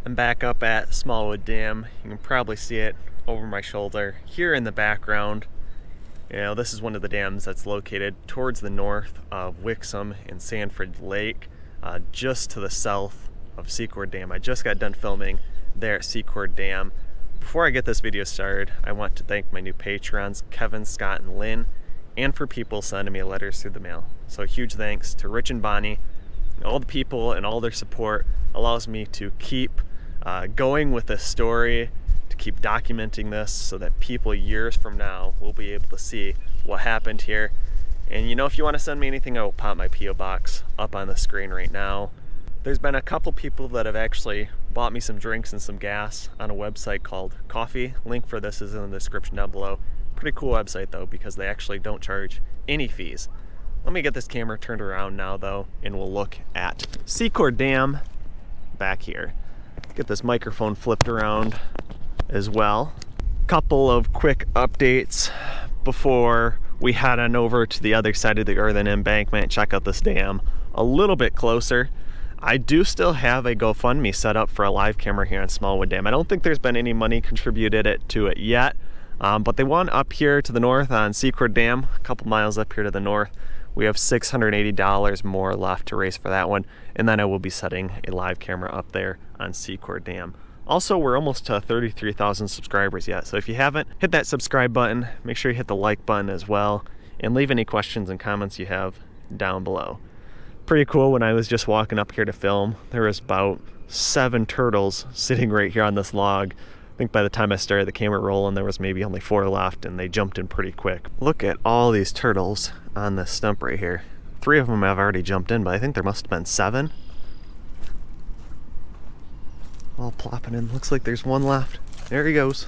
I'm back up at Smallwood Dam. You can probably see it over my shoulder here in the background. This is one of the dams that's located towards the north of Wixom and Sanford Lake, just to the south of Secord Dam. I just got done filming there at Secord Dam. Before I get this video started, I want to thank my new patrons, Kevin, Scott, and Lynn, and for people sending me letters through the mail. So a huge thanks to Rich and Bonnie. All the people and all their support allows me to keep going with this story, to keep documenting this so that people years from now will be able to see what happened here. And if you want to send me anything, I will pop my P.O. box up on the screen right now. There's been a couple people that have actually bought me some drinks and some gas on a website called Coffee. Link for this is in the description down below. Pretty cool website though, because they actually don't charge any fees. Let me get this camera turned around now though, and we'll look at Secord Dam back here. Get this microphone flipped around as well. Couple of quick updates before we head on over to the other side of the earthen embankment, check out this dam a little bit closer. I do still have a GoFundMe set up for a live camera here on Smallwood Dam. I don't think there's been any money contributed to it yet, but they want up here to the north on Secord Dam, a couple miles up here to the north. We have $680 more left to raise for that one, and then I will be setting a live camera up there on Secord Dam. Also, we're almost to 33,000 subscribers yet, so if you haven't, hit that subscribe button, make sure you hit the like button as well, and leave any questions and comments you have down below. Pretty cool. When I was just walking up here to film, there was about 7 turtles sitting right here on this log. I think by the time I started the camera rolling, there was maybe only 4 left, and they jumped in pretty quick. Look at all these turtles on this stump right here. 3 of them have already jumped in, but I think there must have been 7. All plopping in. Looks like there's 1 left. There he goes.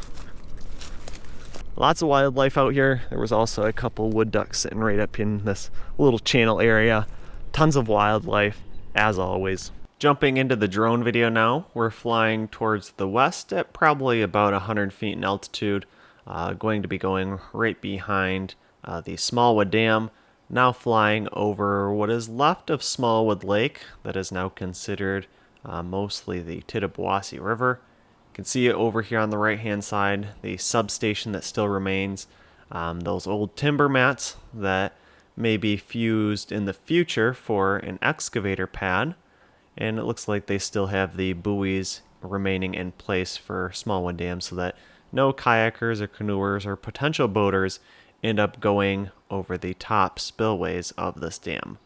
Lots of wildlife out here. There was also a couple wood ducks sitting right up in this little channel area. Tons of wildlife, as always. Jumping into the drone video now, we're flying towards the west at probably about 100 feet in altitude. Going to be going right behind the Smallwood Dam. Now flying over what is left of Smallwood Lake, that is now considered mostly the Tittabawassee River. You can see it over here on the right hand side, the substation that still remains, those old timber mats that may be fused in the future for an excavator pad, and it looks like they still have the buoys remaining in place for Smallwood Dam so that no kayakers or canoers or potential boaters end up going over the top spillways of this dam.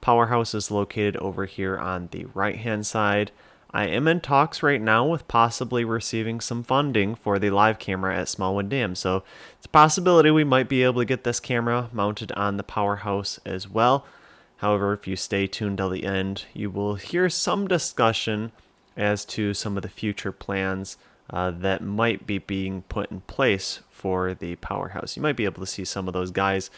Powerhouse is located over here on the right hand side. I am in talks right now with possibly receiving some funding for the live camera at Smallwood Dam, so it's a possibility we might be able to get this camera mounted on the powerhouse as well. However, if you stay tuned till the end, you will hear some discussion as to some of the future plans that might be being put in place for the powerhouse. You might be able to see some of those guys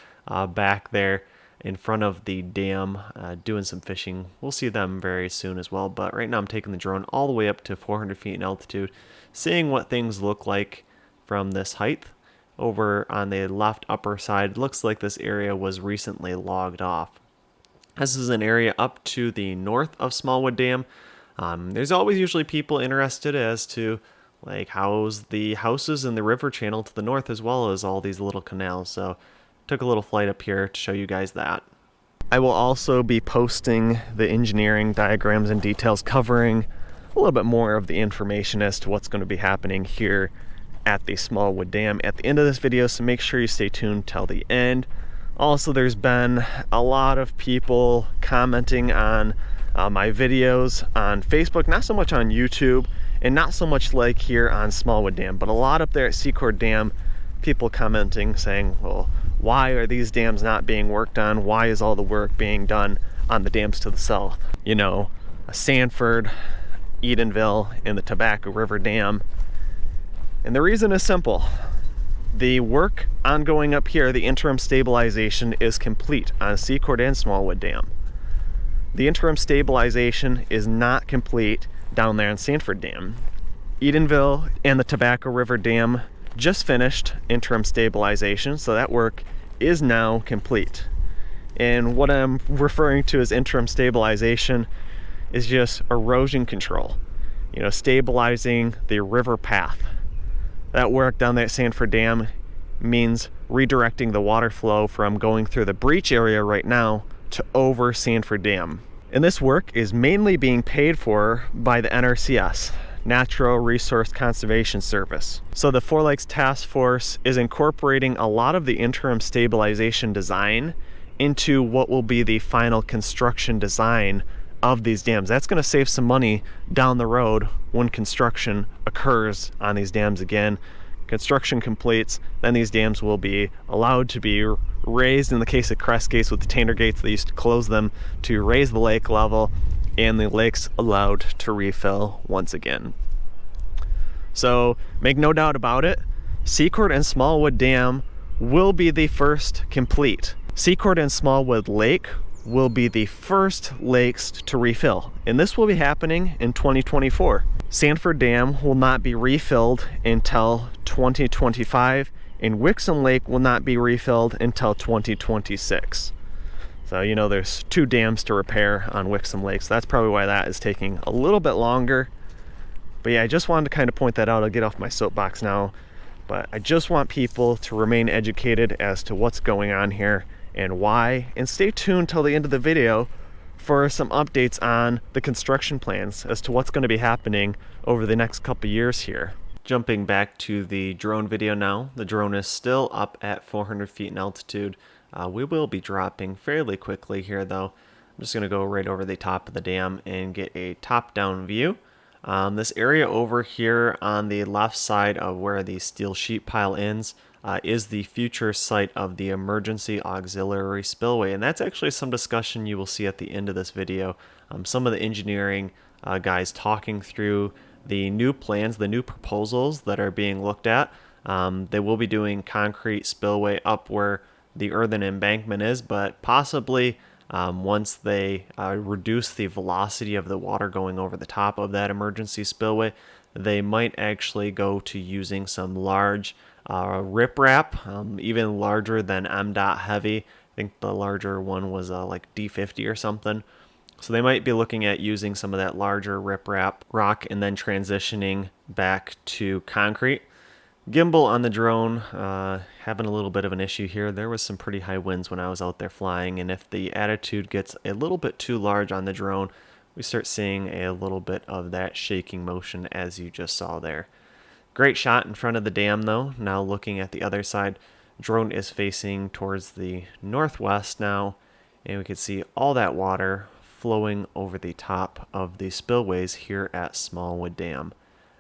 back there in front of the dam doing some fishing. We'll see them very soon as well, but right now I'm taking the drone all the way up to 400 feet in altitude, seeing what things look like from this height. Over on the left upper side, looks like this area was recently logged off. This is an area up to the north of Smallwood Dam. There's always usually people interested as to like how's the houses in the river channel to the north, as well as all these little canals. So took a little flight up here to show you guys that. I will also be posting the engineering diagrams and details covering a little bit more of the information as to what's going to be happening here at the Smallwood Dam at the end of this video, so make sure you stay tuned till the end. Also, there's been a lot of people commenting on my videos on Facebook, not so much on YouTube, and not so much like here on Smallwood Dam, but a lot up there at Secord Dam, people commenting saying, well, why are these dams not being worked on? Why is all the work being done on the dams to the south? Sanford, Edenville, and the Tobacco River Dam. And the reason is simple. The work ongoing up here, the interim stabilization, is complete on Secord and Smallwood Dam. The interim stabilization is not complete down there on Sanford Dam. Edenville and the Tobacco River Dam just finished interim stabilization, so that work is now complete. And what I'm referring to as interim stabilization is just erosion control. stabilizing the river path. That work down that Sanford Dam means redirecting the water flow from going through the breach area right now to over Sanford Dam. And this work is mainly being paid for by the NRCS, Natural Resource Conservation Service. So the Four Lakes Task Force is incorporating a lot of the interim stabilization design into what will be the final construction design of these dams. That's going to save some money down the road when construction occurs on these dams again. Construction completes, then these dams will be allowed to be raised. In the case of crest gates with the Tainter gates, they used to close them to raise the lake level, and the lake's allowed to refill once again. So make no doubt about it, Secord and Smallwood Dam will be the first complete. Secord and Smallwood Lake will be the first lakes to refill, and this will be happening in 2024. Sanford Dam will not be refilled until 2025, and Wixom Lake will not be refilled until 2026. So there's 2 dams to repair on Wixom Lake, so that's probably why that is taking a little bit longer. But yeah, I just wanted to kind of point that out. I'll get off my soapbox now, but I just want people to remain educated as to what's going on here and why, and stay tuned till the end of the video for some updates on the construction plans as to what's going to be happening over the next couple years here. Jumping back to the drone video now, the drone is still up at 400 feet in altitude. We will be dropping fairly quickly here though. I'm just going to go right over the top of the dam and get a top-down view. This area over here on the left side of where the steel sheet pile ends is the future site of the emergency auxiliary spillway, and that's actually some discussion you will see at the end of this video. Some of the engineering guys talking through the new plans, the new proposals that are being looked at. They will be doing concrete spillway up where the earthen embankment is, but possibly once they reduce the velocity of the water going over the top of that emergency spillway, they might actually go to using some large riprap, even larger than MDOT heavy. I think the larger one was like D50 or something. So they might be looking at using some of that larger riprap rock and then transitioning back to concrete. Gimbal on the drone, having a little bit of an issue here. There was some pretty high winds when I was out there flying, and if the attitude gets a little bit too large on the drone, we start seeing a little bit of that shaking motion as you just saw there. Great shot in front of the dam though. Now looking at the other side, drone is facing towards the northwest now, and we can see all that water flowing over the top of the spillways here at Smallwood Dam.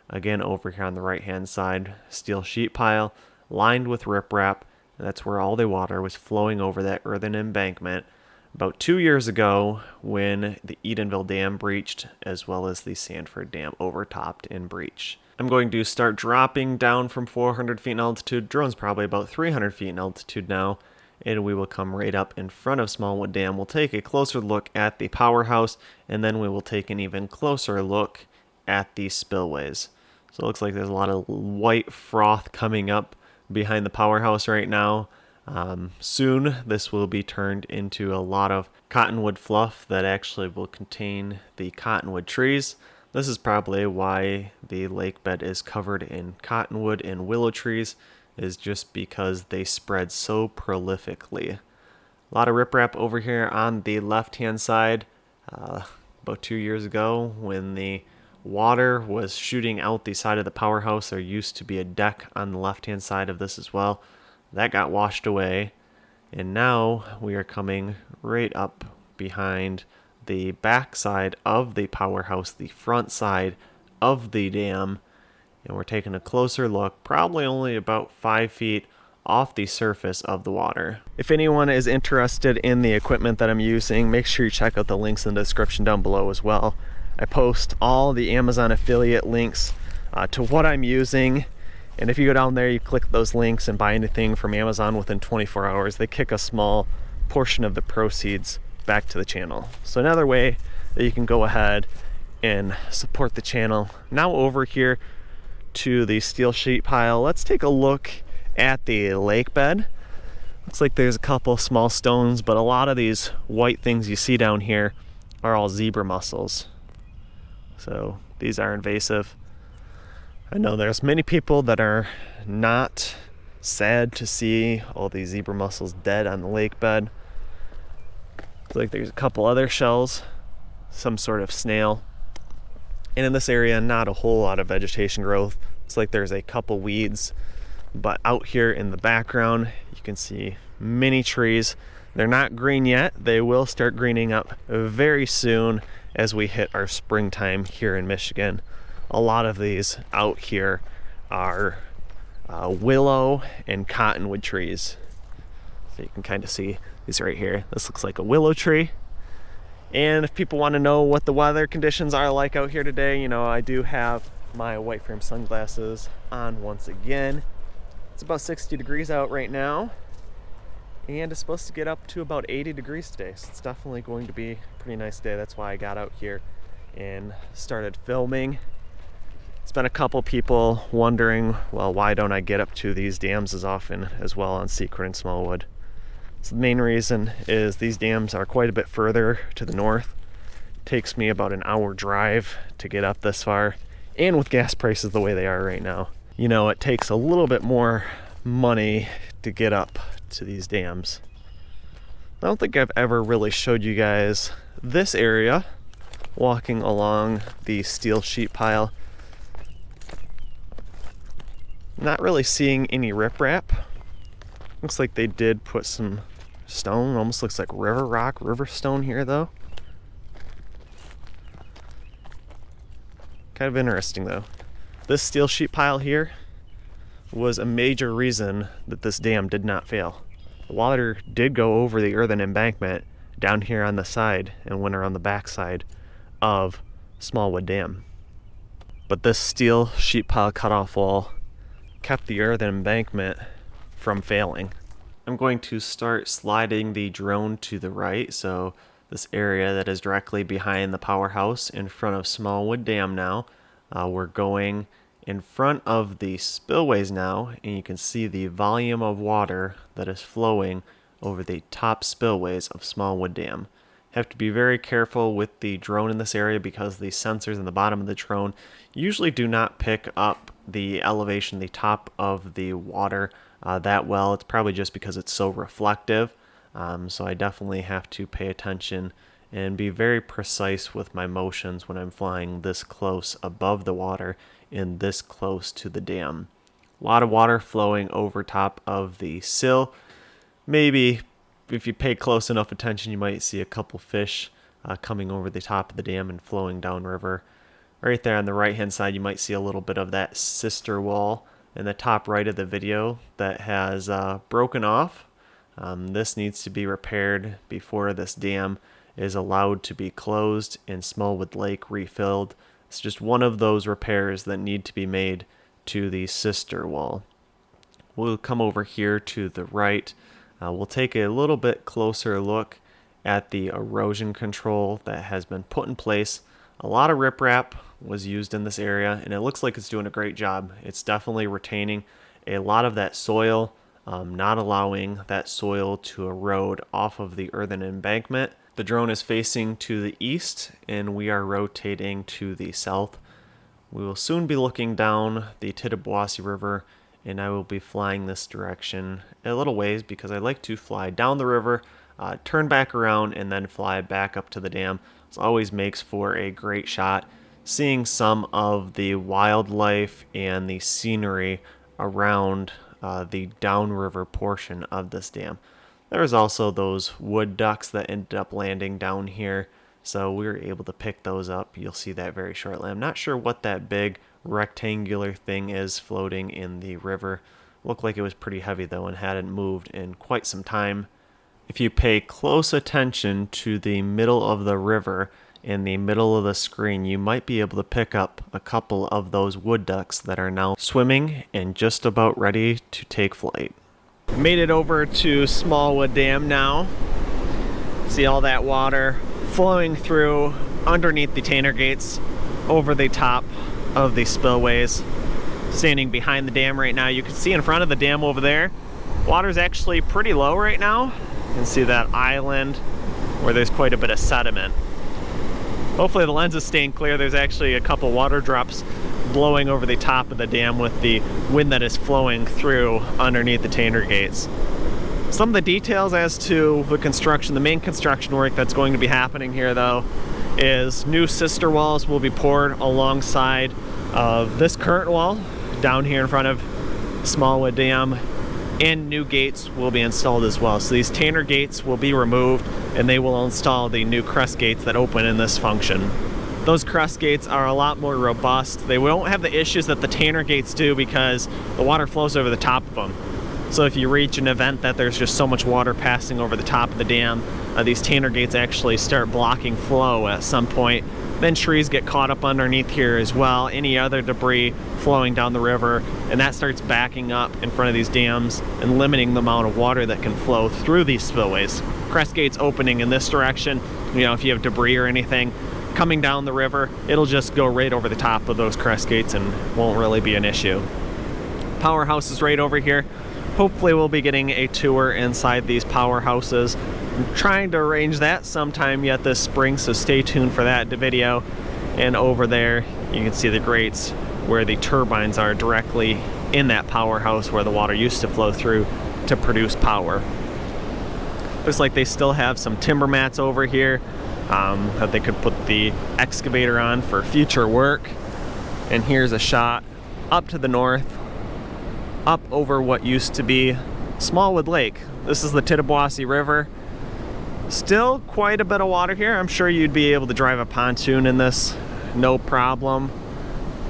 Again, over here on the right hand side, steel sheet pile lined with riprap. That's where all the water was flowing over that earthen embankment about 2 years ago when the Edenville Dam breached, as well as the Sanford Dam overtopped and breached. I'm going to start dropping down from 400 feet in altitude. Drone's probably about 300 feet in altitude now, and we will come right up in front of Smallwood Dam. We'll take a closer look at the powerhouse, and then we will take an even closer look at the spillways. So it looks like there's a lot of white froth coming up behind the powerhouse right now. Soon this will be turned into a lot of cottonwood fluff that actually will contain the cottonwood trees. This is probably why the lake bed is covered in cottonwood and willow trees, is just because they spread so prolifically. A lot of riprap over here on the left hand side. About 2 years ago when the water was shooting out the side of the powerhouse, there used to be a deck on the left hand side of this as well. That got washed away, and now we are coming right up behind the back side of the powerhouse, the front side of the dam, and we're taking a closer look, probably only about 5 feet off the surface of the water. If anyone is interested in the equipment that I'm using, make sure you check out the links in the description down below as well. I post all the Amazon affiliate links to what I'm using, and if you go down there, you click those links and buy anything from Amazon within 24 hours, they kick a small portion of the proceeds back to the channel. So another way that you can go ahead and support the channel. Now over here to the steel sheet pile, let's take a look at the lake bed. Looks like there's a couple small stones, but a lot of these white things you see down here are all zebra mussels. So These are invasive. I know there's many people that are not sad to see all these zebra mussels dead on the lake bed. Looks like there's a couple other shells, some sort of snail. And in this area, not a whole lot of vegetation growth. It's like there's a couple weeds, but out here in the background, you can see many trees. They're not green yet. They will start greening up very soon as we hit our springtime here in Michigan. A lot of these out here are willow and cottonwood trees. So you can kind of see these right here. This looks like a willow tree. And if people want to know what the weather conditions are like out here today, you know, I do have my white frame sunglasses on once again. It's about 60 degrees out right now, and it's supposed to get up to about 80 degrees today. So it's definitely going to be a pretty nice day. That's why I got out here and started filming. It's been a couple people wondering, well, why don't I get up to these dams as often as well on Secret and Smallwood? So the main reason is these dams are quite a bit further to the north. It takes me about an hour drive to get up this far, and with gas prices the way they are right now, you know, it takes a little bit more money to get up to these dams. I don't think I've ever really showed you guys this area, walking along the steel sheet pile. Not really seeing any riprap. Looks like they did put some stone, almost looks like river rock, river stone here though. Kind of interesting though. This steel sheet pile here was a major reason that this dam did not fail. The water did go over the earthen embankment down here on the side and went around the backside of Smallwood Dam. But this steel sheet pile cutoff wall kept the earthen embankment from failing. I'm going to start sliding the drone to the right, so this area that is directly behind the powerhouse in front of Smallwood Dam now. We're going in front of the spillways now, and you can see the volume of water that is flowing over the top spillways of Smallwood Dam. Have to be very careful with the drone in this area because the sensors in the bottom of the drone usually do not pick up the elevation, the top of the water that well. It's probably just because it's so reflective. So I definitely have to pay attention and be very precise with my motions when I'm flying this close above the water and this close to the dam. A lot of water flowing over top of the sill. Maybe if you pay close enough attention, you might see a couple fish coming over the top of the dam and flowing downriver. Right there on the right hand side, you might see a little bit of that sister wall in the top right of the video that has broken off. This needs to be repaired before this dam is allowed to be closed and Smallwood Lake refilled. It's just one of those repairs that need to be made to the sister wall. We'll come over here to the right. We'll take a little bit closer look at the erosion control that has been put in place. A lot of riprap was used in this area, and it looks like it's doing a great job. It's definitely retaining a lot of that soil, not allowing that soil to erode off of the earthen embankment. The drone is facing to the east, and we are rotating to the south. We will soon be looking down the Tittabawassee River, and I will be flying this direction a little ways because I like to fly down the river, turn back around, and then fly back up to the dam. This always makes for a great shot, seeing some of the wildlife and the scenery around the downriver portion of this dam. There's also those wood ducks that ended up landing down here, so we were able to pick those up. You'll see that very shortly. I'm not sure what that big rectangular thing is floating in the river. Looked like it was pretty heavy though and hadn't moved in quite some time. If you pay close attention to the middle of the river in the middle of the screen, you might be able to pick up a couple of those wood ducks that are now swimming and just about ready to take flight. Made it over to Smallwood Dam now. See all that water flowing through underneath the Tanner gates over the top of the spillways. Standing behind the dam right now, you can see in front of the dam over there, water's actually pretty low right now. You can see that island where there's quite a bit of sediment. Hopefully the lens is staying clear. There's actually a couple water drops blowing over the top of the dam with the wind that is flowing through underneath the Tanner gates. Some of the details as to the construction, the main construction work that's going to be happening here though, is new sister walls will be poured alongside of this current wall down here in front of Smallwood Dam, and new gates will be installed as well. So these Tanner gates will be removed and they will install the new crest gates that open in this function. Those crest gates are a lot more robust. They won't have the issues that the Tanner gates do because the water flows over the top of them. So if you reach an event that there's just so much water passing over the top of the dam, these Tanner gates actually start blocking flow at some point. Then trees get caught up underneath here as well, any other debris flowing down the river, and that starts backing up in front of these dams and limiting the amount of water that can flow through these spillways. Crest gates opening in this direction, you know, if you have debris or anything coming down the river, it'll just go right over the top of those crest gates and won't really be an issue. Powerhouse is right over here. Hopefully we'll be getting a tour inside these powerhouses. I'm trying to arrange that sometime yet this spring, so stay tuned for that video. And over there you can see the grates where the turbines are directly in that powerhouse where the water used to flow through to produce power. Looks like they still have some timber mats over here that they could put the excavator on for future work. And here's a shot up to the north, up over what used to be Smallwood Lake. This is the Tittabawassee River. Still quite a bit of water here. I'm sure you'd be able to drive a pontoon in this, no problem.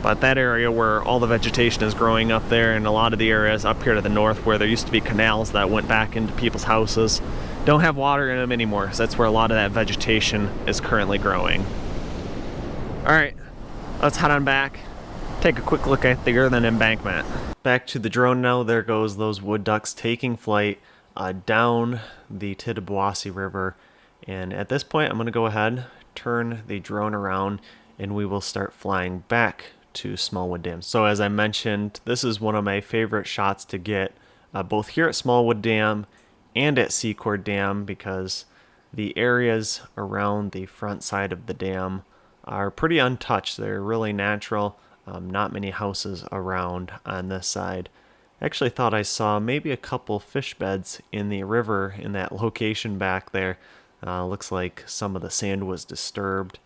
But that area where all the vegetation is growing up there, and a lot of the areas up here to the north where there used to be canals that went back into people's houses, don't have water in them anymore. So that's where a lot of that vegetation is currently growing. All right, let's head on back. Take a quick look at the earthen embankment. Back to the drone now. There goes those wood ducks taking flight down the Tittabawassee River. And at this point, I'm going to go ahead, turn the drone around, and we will start flying back to Smallwood Dam. So as I mentioned, this is one of my favorite shots to get both here at Smallwood Dam and at Secord Dam, because the areas around the front side of the dam are pretty untouched. They're really natural. Not many houses around on this side. I actually thought I saw maybe a couple fish beds in the river in that location back there. Looks like some of the sand was disturbed.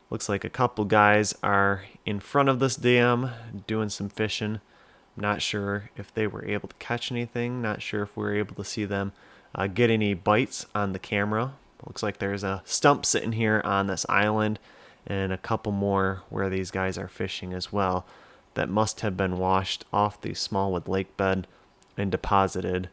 Looks like a couple guys are in front of this dam doing some fishing. I'm not sure if they were able to catch anything. Not sure if we were able to see them get any bites on the camera. Looks like there's a stump sitting here on this island, and a couple more where these guys are fishing as well that must have been washed off the Smallwood Lake bed and deposited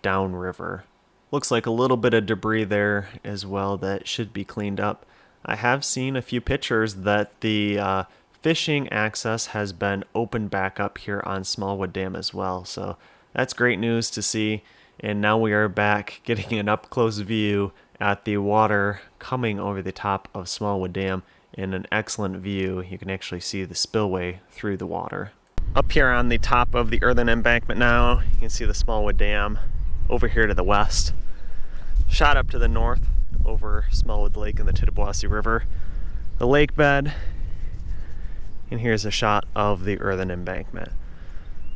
downriver. Looks like a little bit of debris there as well that should be cleaned up. I have seen a few pictures that the fishing access has been opened back up here on Smallwood Dam as well, so that's great news to see. And now we are back getting an up-close view at the water coming over the top of Smallwood Dam. In an excellent view, you can actually see the spillway through the water. Up here on the top of the earthen embankment now, you can see the Smallwood Dam over here to the west. Shot up to the north over Smallwood Lake and the Tittabawassee River, the lake bed, and here's a shot of the earthen embankment.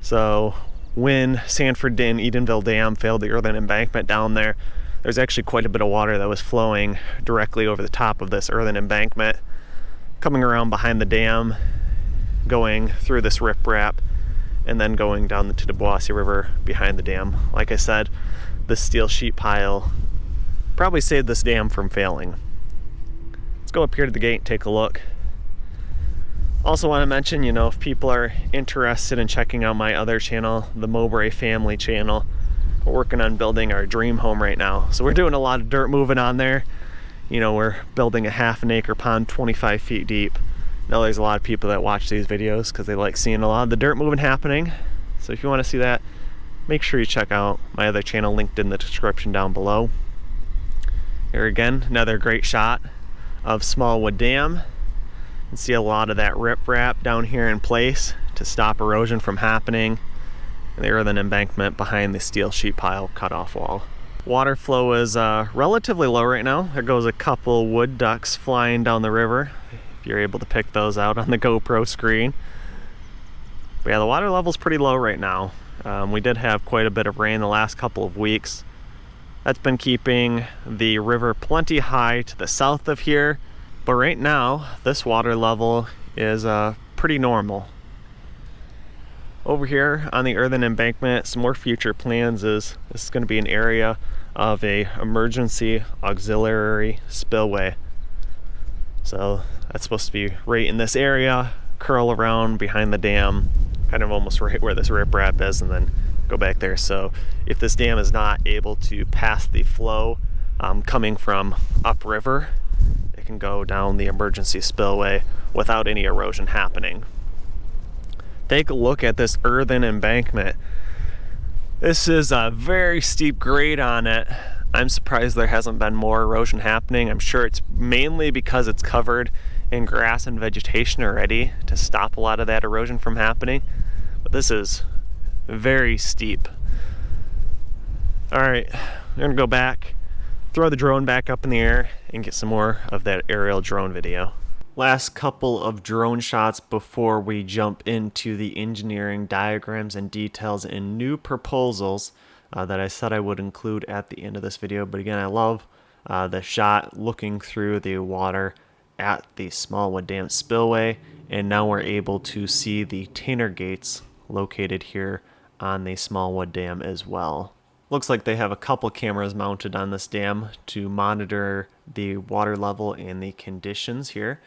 So when Sanford and Edenville Dam failed the earthen embankment down there, there's actually quite a bit of water that was flowing directly over the top of this earthen embankment, coming around behind the dam, going through this riprap, and then going down the Tittabawassee River behind the dam. Like I said, this steel sheet pile probably saved this dam from failing. Let's go up here to the gate and take a look. Also want to mention, you know, if people are interested in checking out my other channel, the Mowbray family channel, we're working on building our dream home right now. So we're doing a lot of dirt moving on there. You know, we're building a 1/2 acre pond 25 feet deep. Now there's a lot of people that watch these videos because they like seeing a lot of the dirt moving happening. So if you want to see that, make sure you check out my other channel linked in the description down below. Here again, another great shot of Smallwood Dam. You can see a lot of that riprap down here in place to stop erosion from happening. And the earthen embankment behind the steel sheet pile cutoff wall. Water flow is relatively low right now. There goes a couple wood ducks flying down the river, if you're able to pick those out on the GoPro screen. But yeah, the water level's pretty low right now. We did have quite a bit of rain the last couple of weeks. That's been keeping the river plenty high to the south of here. But right now, this water level is pretty normal. Over here on the earthen embankment, some more future plans is this is going to be an area of a emergency auxiliary spillway. So that's supposed to be right in this area, curl around behind the dam, kind of almost right where this riprap is, and then go back there. So if this dam is not able to pass the flow coming from upriver, it can go down the emergency spillway without any erosion happening. Take a look at this earthen embankment. This is a very steep grade on it. I'm surprised there hasn't been more erosion happening. I'm sure it's mainly because it's covered in grass and vegetation already to stop a lot of that erosion from happening. But this is very steep. All right, we're gonna go back, throw the drone back up in the air, and get some more of that aerial drone video. Last couple of drone shots before we jump into the engineering diagrams and details and new proposals that I said I would include at the end of this video. But again, I love the shot looking through the water at the Smallwood Dam spillway, and now we're able to see the Tanner gates located here on the Smallwood Dam as well. Looks like they have a couple cameras mounted on this dam to monitor the water level and the conditions here.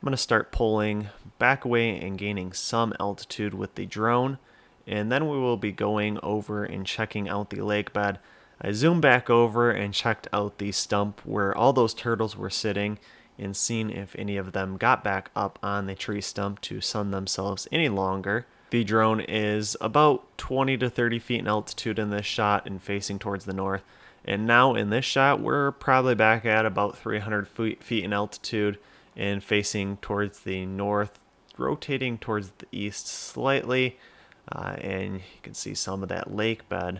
I'm going to start pulling back away and gaining some altitude with the drone, and then we will be going over and checking out the lake bed. I zoomed back over and checked out the stump where all those turtles were sitting and seen if any of them got back up on the tree stump to sun themselves any longer. The drone is about 20 to 30 feet in altitude in this shot and facing towards the north. And now in this shot, we're probably back at about 300 feet in altitude and facing towards the north, rotating towards the east slightly, and you can see some of that lake bed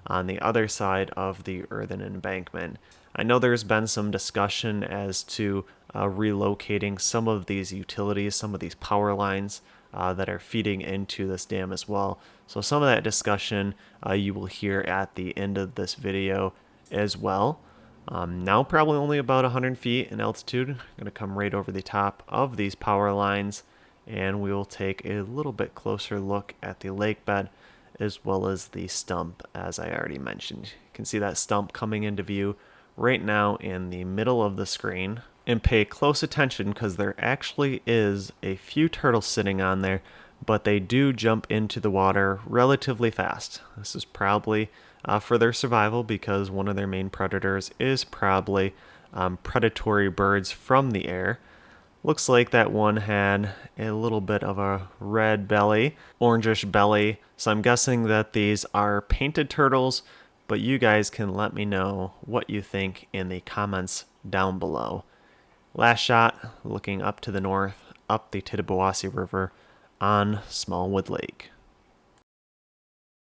on the other side of the earthen embankment. I know there's been some discussion as to relocating some of these utilities, some of these power lines that are feeding into this dam as well. So some of that discussion you will hear at the end of this video as well. Now probably only about 100 feet in altitude. I'm going to come right over the top of these power lines, and we will take a little bit closer look at the lake bed as well as the stump, as I already mentioned. You can see that stump coming into view right now in the middle of the screen. And pay close attention because there actually is a few turtles sitting on there, but they do jump into the water relatively fast. This is probably for their survival because one of their main predators is probably predatory birds from the air. Looks like that one had a little bit of a red belly, orangish belly, so I'm guessing that these are painted turtles, but you guys can let me know what you think in the comments down below. Last shot, looking up to the north, up the Tittabawassee River on Smallwood Lake.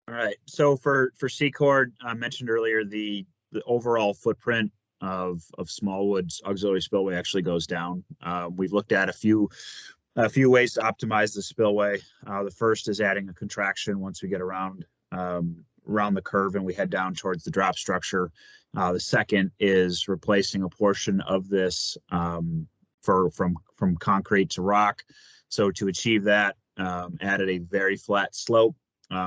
All right, so for Secord, I mentioned earlier the overall footprint of Smallwood's auxiliary spillway actually goes down. We've looked at a few ways to optimize the spillway. The first is adding a contraction once we get around the curve and we head down towards the drop structure. The second is replacing a portion of this from concrete to rock. So to achieve that, added a very flat slope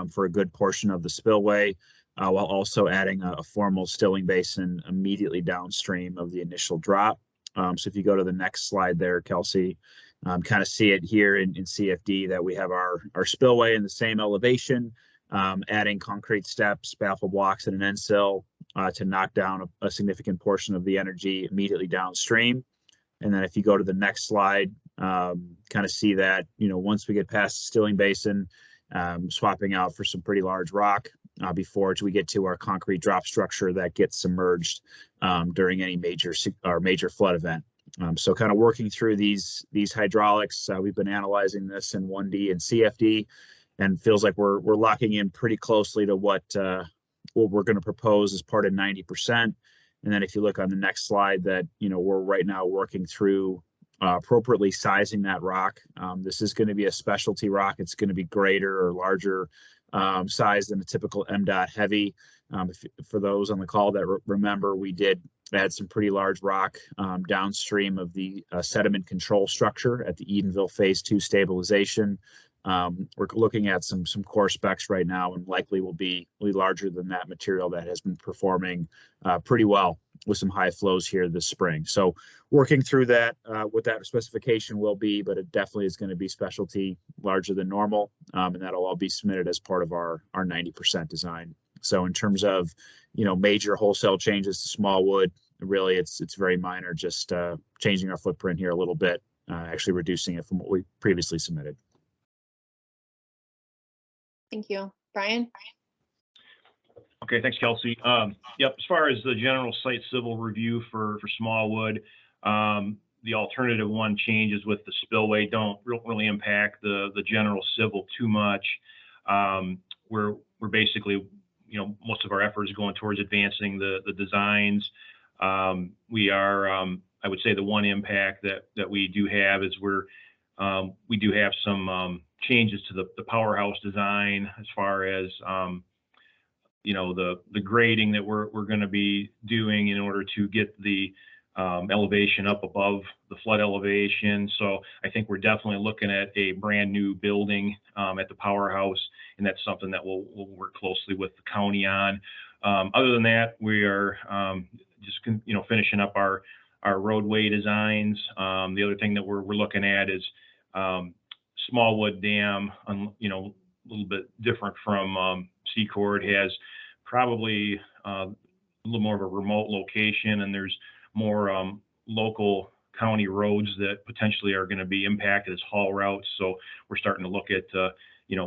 for a good portion of the spillway, while also adding a formal stilling basin immediately downstream of the initial drop. So if you go to the next slide there, Kelsey, kind of see it here in CFD that we have our spillway in the same elevation, adding concrete steps, baffle blocks, and an end sill to knock down a significant portion of the energy immediately downstream. And then if you go to the next slide, kind of see that, once we get past the stilling basin, swapping out for some pretty large rock before we get to our concrete drop structure that gets submerged during any major flood event. So kind of working through these hydraulics, we've been analyzing this in 1D and CFD, and feels like we're locking in pretty closely to what what we're going to propose as part of 90%. And then if you look on the next slide, that, we're right now working through appropriately sizing that rock. This is going to be a specialty rock. It's going to be greater or larger size than a typical MDOT heavy. For those on the call that remember, we did add some pretty large rock downstream of the sediment control structure at the Edenville Phase 2 stabilization. We're looking at some core specs right now, and likely will be larger than that material that has been performing pretty well with some high flows here this spring. So working through that, what that specification will be, but it definitely is going to be specialty, larger than normal, and that'll all be submitted as part of our 90% design. So in terms of, major wholesale changes to Smallwood, really it's very minor, just changing our footprint here a little bit, actually reducing it from what we previously submitted. Thank you. Brian? Okay, thanks, Kelsey. Yep, as far as the general site civil review for Smallwood, the alternative one changes with the spillway don't really impact the general civil too much. We're basically, most of our effort is going towards advancing the designs. We are, I would say the one impact that we do have is we do have some changes to the powerhouse design as far as the grading that we're going to be doing in order to get the elevation up above the flood elevation. So I think we're definitely looking at a brand new building at the powerhouse, and that's something that we'll work closely with the county on. Other than that, we are just finishing up our roadway designs. The other thing that we're looking at is Smallwood Dam, a little bit different from Secord, has probably a little more of a remote location, and there's more local county roads that potentially are going to be impacted as haul routes. So we're starting to look at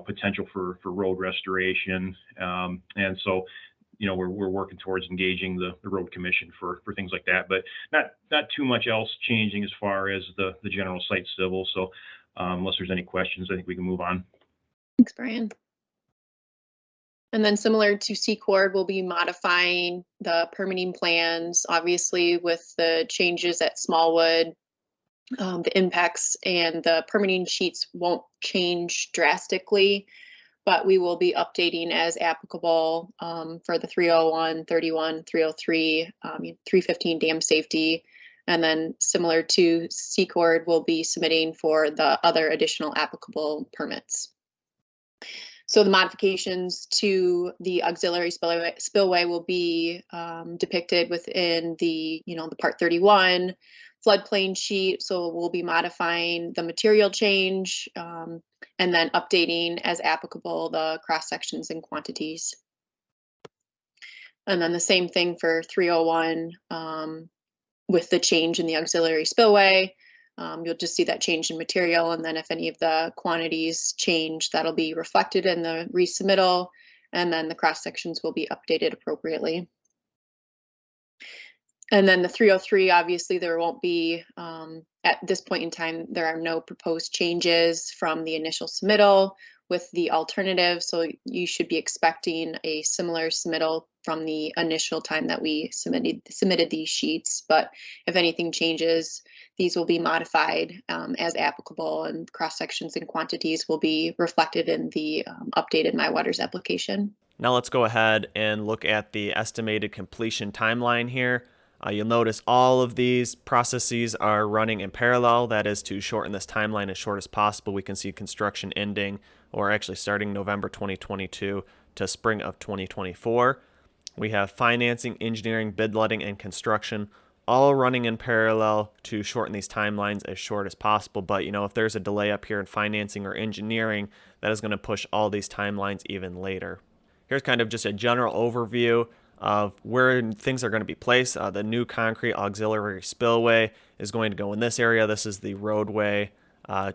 potential for road restoration, and so we're working towards engaging the road commission for things like that, but not too much else changing as far as the general site civil. So unless there's any questions, I think we can move on. Thanks, Brian. And then similar to Secord, we'll be modifying the permitting plans, obviously with the changes at Smallwood. The impacts and the permitting sheets won't change drastically, but we will be updating as applicable for the 301, 31, 303, 315 dam safety. And then similar to Secord, we'll be submitting for the other additional applicable permits. So the modifications to the auxiliary spillway will be depicted within the, the Part 31 floodplain sheet. So we'll be modifying the material change and then updating as applicable the cross sections and quantities. And then the same thing for 301 with the change in the auxiliary spillway. You'll just see that change in material, and then if any of the quantities change, that'll be reflected in the resubmittal, and then the cross sections will be updated appropriately. And then the 303, obviously there won't be, at this point in time, there are no proposed changes from the initial submittal with the alternative, so you should be expecting a similar submittal from the initial time that we submitted these sheets. But if anything changes, these will be modified as applicable, and cross sections and quantities will be reflected in the updated MyWaters application. Now let's go ahead and look at the estimated completion timeline here. You'll notice all of these processes are running in parallel. That is to shorten this timeline as short as possible. We can see construction ending, or actually starting November 2022 to spring of 2024. We have financing, engineering, bid letting, and construction all running in parallel to shorten these timelines as short as possible. But if there's a delay up here in financing or engineering, that is going to push all these timelines even later. Here's kind of just a general overview of where things are going to be placed. The new concrete auxiliary spillway is going to go in this area. This is the roadway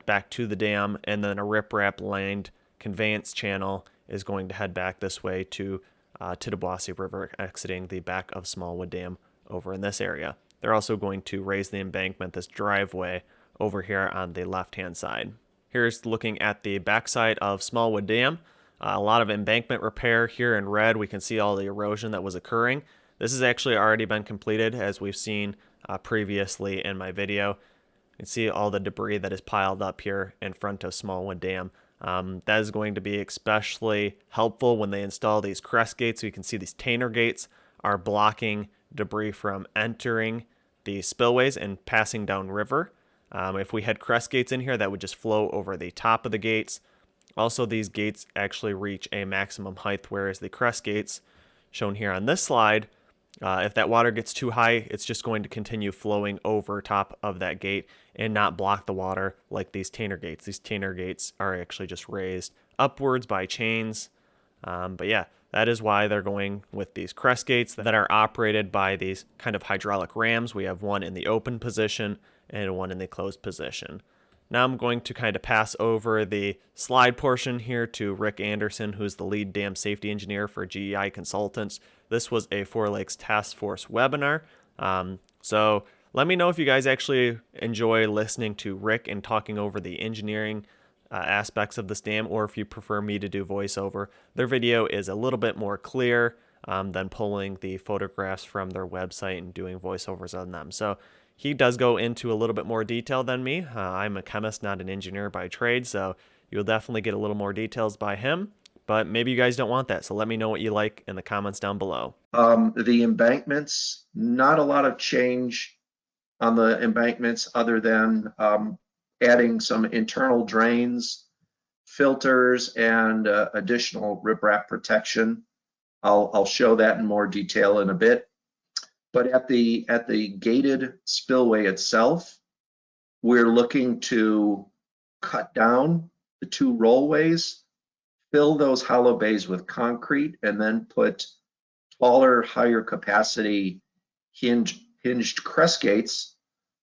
back to the dam, and then a riprap lined conveyance channel is going to head back this way to Tittabawassee River, exiting the back of Smallwood Dam over in this area. They're also going to raise the embankment, this driveway over here on the left-hand side. Here's looking at the backside of Smallwood Dam. A lot of embankment repair here in red. We can see all the erosion that was occurring. This has actually already been completed, as we've seen previously in my video. You can see all the debris that is piled up here in front of Smallwood Dam. That is going to be especially helpful when they install these crest gates. So you can see these Tainer gates are blocking debris from entering the spillways and passing downriver. If we had crest gates in here, that would just flow over the top of the gates. Also, these gates actually reach a maximum height, whereas the crest gates, shown here on this slide, if that water gets too high, it's just going to continue flowing over top of that gate and not block the water like these Tainer gates. These Tainer gates are actually just raised upwards by chains. But yeah, that is why they're going with these crest gates that are operated by these kind of hydraulic rams. We have one in the open position and one in the closed position. Now I'm going to kind of pass over the slide portion here to Rick Anderson, who's the lead dam safety engineer for GEI Consultants. This was a Four Lakes Task Force webinar. So let me know if you guys actually enjoy listening to Rick and talking over the engineering aspects of this dam, or if you prefer me to do voiceover. Their video is a little bit more clear than pulling the photographs from their website and doing voiceovers on them. So he does go into a little bit more detail than me. I'm a chemist, not an engineer by trade, so you'll definitely get a little more details by him. But maybe you guys don't want that, so let me know what you like in the comments down below. The embankments, not a lot of change on the embankments other than adding some internal drains, filters, and additional riprap protection. I'll show that in more detail in a bit. But at the gated spillway itself, we're looking to cut down the two rollways, fill those hollow bays with concrete, and then put taller, higher capacity hinged crest gates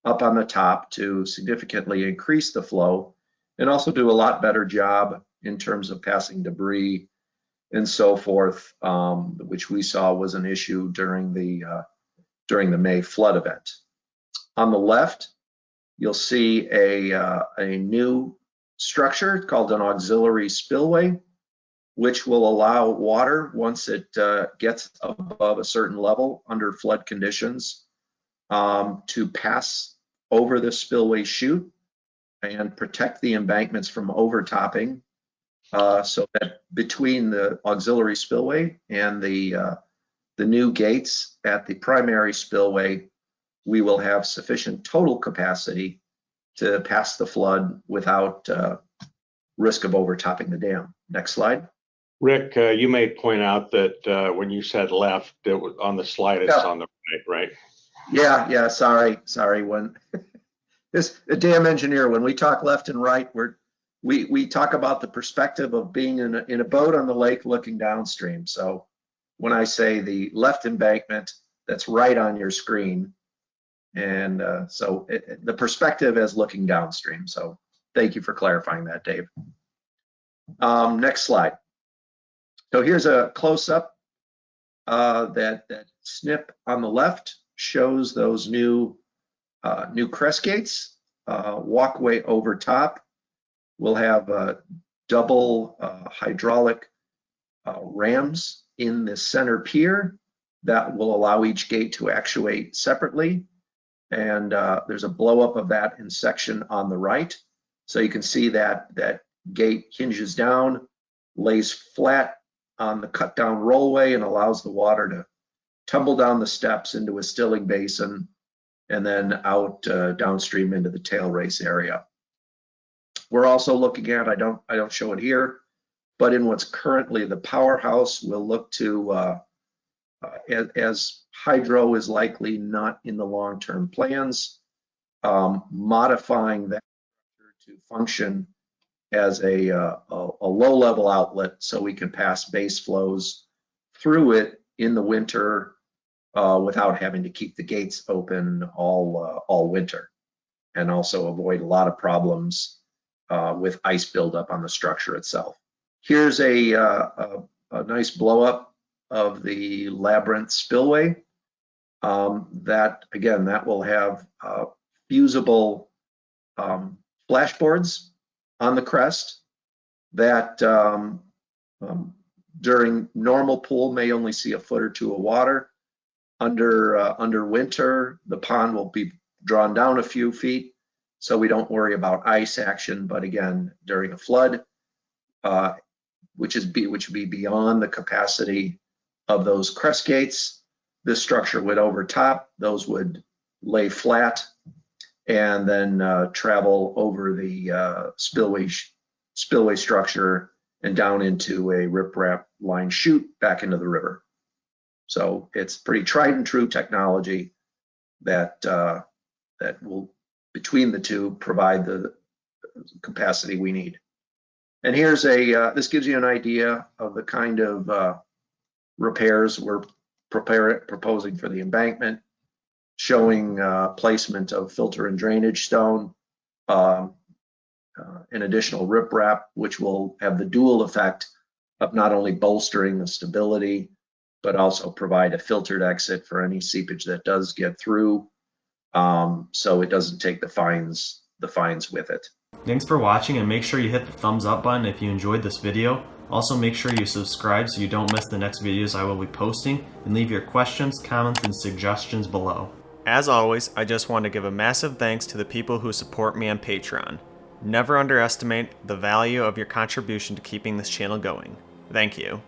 up on the top to significantly increase the flow and also do a lot better job in terms of passing debris and so forth, which we saw was an issue during the May flood event. On the left, you'll see a new structure called an auxiliary spillway, which will allow water, once it gets above a certain level under flood conditions, to pass over the spillway chute and protect the embankments from overtopping, so that between the auxiliary spillway and the new gates at the primary spillway, we will have sufficient total capacity to pass the flood without risk of overtopping the dam. Next slide. Rick, you may point out that when you said left, it was on the slide, it's on the right, right? Yeah, sorry. When the dam engineer, when we talk left and right, we talk about the perspective of being in a boat on the lake looking downstream. So when I say the left embankment, that's right on your screen. And so the perspective is looking downstream. So thank you for clarifying that, Dave. Next slide. So here's a close-up. That snip on the left shows those new crest gates, walkway over top. We'll have double hydraulic rams in the center pier that will allow each gate to actuate separately. And there's a blow up of that in section on the right. So you can see that gate hinges down, lays flat on the cut down rollway, and allows the water to tumble down the steps into a stilling basin and then out downstream into the tail race area. We're also looking at, I don't show it here, but in what's currently the powerhouse, we'll look to, as hydro is likely not in the long-term plans, modifying that to function as a low-level outlet so we can pass base flows through it in the winter without having to keep the gates open all winter, and also avoid a lot of problems with ice buildup on the structure itself. Here's a nice blow up of the Labyrinth spillway. That will have fusible flashboards on the crest that During normal pool may only see a foot or two of water. Under winter, the pond will be drawn down a few feet, so we don't worry about ice action. But again, during a flood, which would be beyond the capacity of those crest gates, this structure would overtop. Those would lay flat and then travel over the spillway structure and down into a riprap line chute back into the river. So it's pretty tried and true technology that that will, between the two, provide the capacity we need. And here's this gives you an idea of the kind of repairs we're proposing for the embankment, showing placement of filter and drainage stone, an additional riprap, which will have the dual effect of not only bolstering the stability, but also provide a filtered exit for any seepage that does get through, so it doesn't take the fines with it. Thanks for watching, and make sure you hit the thumbs up button if you enjoyed this video. Also, make sure you subscribe so you don't miss the next videos I will be posting, and leave your questions, comments, and suggestions below. As always, I just want to give a massive thanks to the people who support me on Patreon. Never underestimate the value of your contribution to keeping this channel going. Thank you.